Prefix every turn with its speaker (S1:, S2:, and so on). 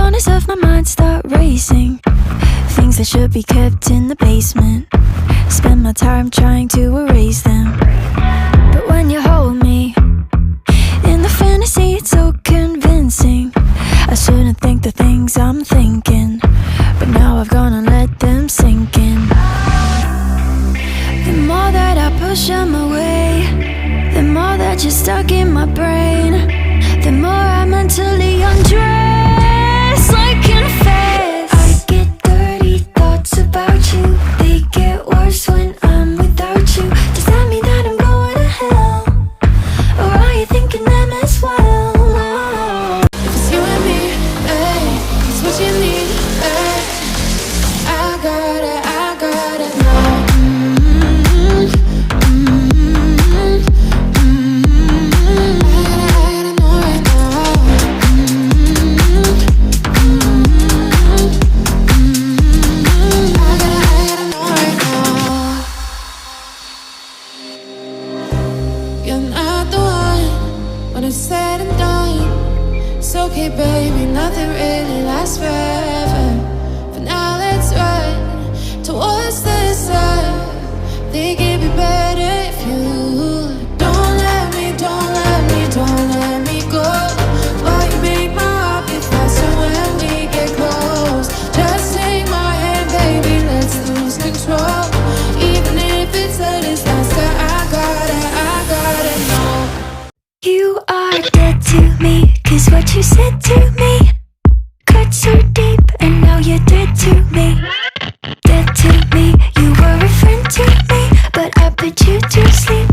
S1: corners of my mind start racing, things that should be kept in the basement. Spend my time trying to erase them. But when you hold me in the fantasy, it's so convincing. I shouldn't think the things I'm thinking, but now I've gone and let them sink in. The more that I push them away, the more that you're stuck in my brain, the more I mentally undress like in a phase. I get dirty thoughts about you, they get worse when I'm without you. Does that mean that I'm going to hell, or are you thinking them as well?
S2: If it's you and me, hey, it's what you need, hey. I got it now. You're not the one when it's said and done. It's okay, baby, nothing really lasts forever. For now, let's run towards the sun. Think it'd be better if you don't let me go. Why you make my heart beat faster when we get close? Just take my hand, baby, let's lose control. Even if it's a disaster, I got it, no.
S1: You are dead to me, 'cause what you said to me cut so deep, and now you're dead to me. Dead to me, you were a friend to me, but I put you to sleep.